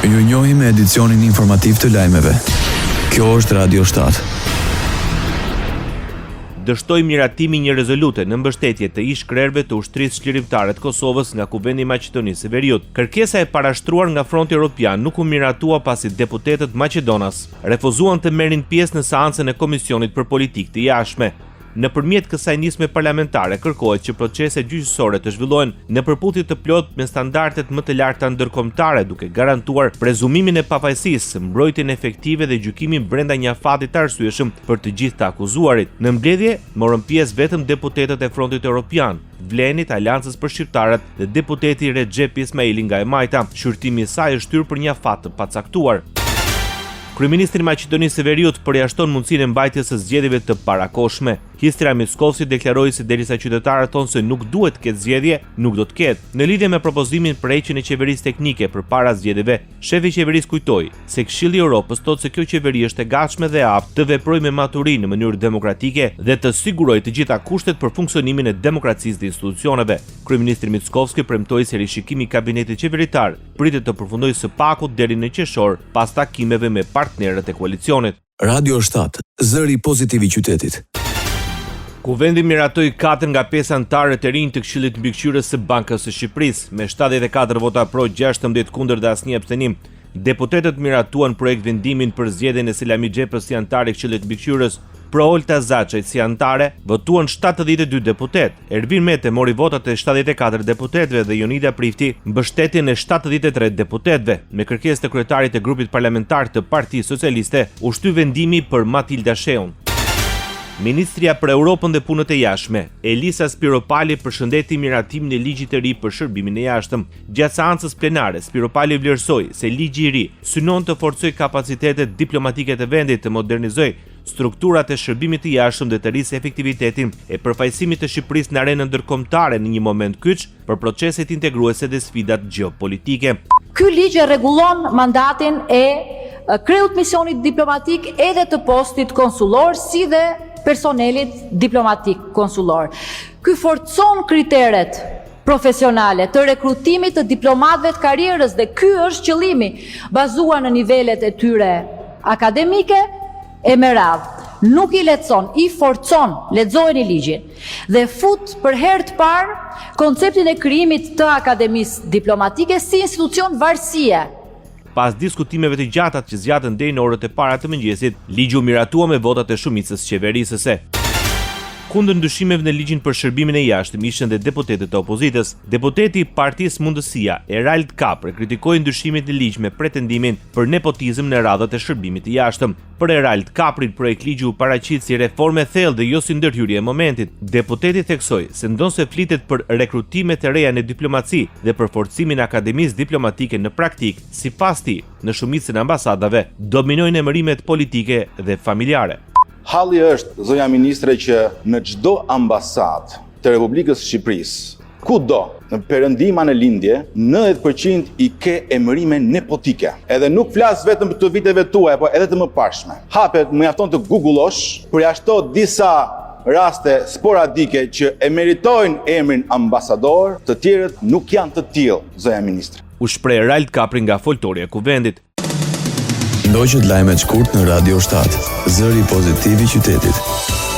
Ju njohim me edicionin informativ të lajmeve. Kjo është Radio 7. Dështoi miratimi një rezolute në mbështetje të ish-krerëve të ushtrisë çlirimtare të Kosovës nga Kuvendi i Maqedonisë së Veriut. Kërkesa e parashtruar nga Fronti Evropian nuk u miratua pasi deputetët maqedonas refuzuan të merrin pjesë në seancën e Komisionit për Politikë të Jashtme. Nëpërmjet kësaj nisme parlamentare kërkohet që procese gjyqësore të zhvillohen në përputhje të plotë me standardet më të larta ndërkombëtare, duke garantuar prezumimin e pafajësisë, mbrojtjen efektive dhe gjykimin brenda një afati të arsyeshëm për të gjithë të akuzuarit. Në mbledhje morën pjesë vetëm deputetët e Frontit Evropian, Vlenit, Aleancës për Shqiptarët dhe deputeti Recep Ismaili nga e Majta. Shqyrtimi i saj është shtyrë për një afat të pacaktuar. Kryeministri i Maqedonisë së Veriut përjashton mundësinë e mbajtjes së zgjedhjeve të parakohshme. Histria Mickovski deklaroi se derisa qytetarët thonë se nuk duhet të ketë zgjedhje, nuk do të ketë. Në lidhje me propozimin për heqjen e qeverisë teknike përpara zgjedhjeve, shefi i qeverisë kujtoi se Këshilli i Evropës thotë se kjo qeveri është e gatshme dhe e aftë të veprojë me maturinë në mënyrë demokratike dhe të sigurojë të gjitha kushtet për funksionimin e demokracisë dhe institucioneve. Kryeministri Mickovski premtoi se rishikimi i kabinetit qeveritar pritet të përfundojë së paku deri në qershor pas takimeve me partnerët e koalicionit. Radio 7, zëri pozitiv i qytetit. Kuvendi miratoi 4 nga 5 anëtarët e rinj të Këshillit Mbikëqyrës së Bankës së Shqipërisë, me 74 vota pro, 16 kundër dhe asnjë abstenim. Deputetët miratuan projekt vendimin për zgjedhjen e Selami Xhepës si anëtar i Këshillit Mbikëqyrës. Pro Olta Zaçaj si anëtare votuan 72 deputet. Ervin Mete mori votat e 74 deputetëve dhe Jonida Prifti mbështetjen e 73 deputetëve. Me kërkesë të kryetarit të grupit parlamentar të Partisë Socialiste, u shty vendimi për Matilda Sheun. Ministria për Europën dhe Punët e Jashtme, Elisa Spiropali, përshëndeti miratimin e ligjit të ri për shërbimin e jashtëm. Gjatë seancës plenare, Spiropali vlerësoi se ligji i ri synon të forcojë kapacitetet diplomatike të vendit, të modernizojë strukturat e shërbimit të jashtëm dhe të rrisë efektivitetin e përfaqësimit të Shqipërisë në arenën ndërkombëtare në një moment kyç për proceset integruese dhe sfidat gjeopolitike. Ky ligj e rregullon mandatin e kreut misionit diplomatik edhe të postit konsullor si dhe personelit diplomatik konsullor. Ky forcon kriteret profesionale të rekrutimit të diplomatëve të karrierës dhe ky është qëllimi, bazuar në nivelet e tyre akademike e me radhë. Nuk i lehtëson, i forcon, lexojeni ligjin dhe fut për herë të parë konceptin e krijimit të akademisë diplomatike si institucion varësie. Pas diskutimeve të gjata që zgjatën deri në orët e para të mëngjesit, ligji u miratua me votat e shumicës qeverisëse. Kundër ndryshimeve në ligjin për shërbimin e jashtëm ishin dhe deputetët e opozitës. Deputeti i Partisë Mundësia, Erald Kapre, kritikoi ndryshimet në ligj me pretendimin për nepotizëm në radhët e shërbimit të jashtëm. Për Erald Kaprin, projekt ligji u paraqit si reformë e thellë dhe jo si ndërhyrje e momentit. Deputeti theksoi se ndonse flitet për rekrutime të reja në diplomaci dhe për forcimin e akademisë diplomatike në praktik, sipas tij, në shumicën e ambasadave dominojnë emërimet politike dhe familjare. Halli është, zonja ministre, që në çdo ambasadë të Republikës së Shqipërisë, kudo në perëndima në lindje, 90% i ke emërime nepotike. Edhe nuk flas vetëm të viteve tuaja, por edhe të mëparshme. Hapet, më mjafton të googullosh, përjashto disa raste sporadike që e meritojnë emrin ambasador, të tjerët nuk janë të tillë, zonja ministre. U shpreh Erald Kapri nga foltorja e Kuvendit. Ndoqët lajmet shkurt në Radio 7, zëri pozitiv i qytetit.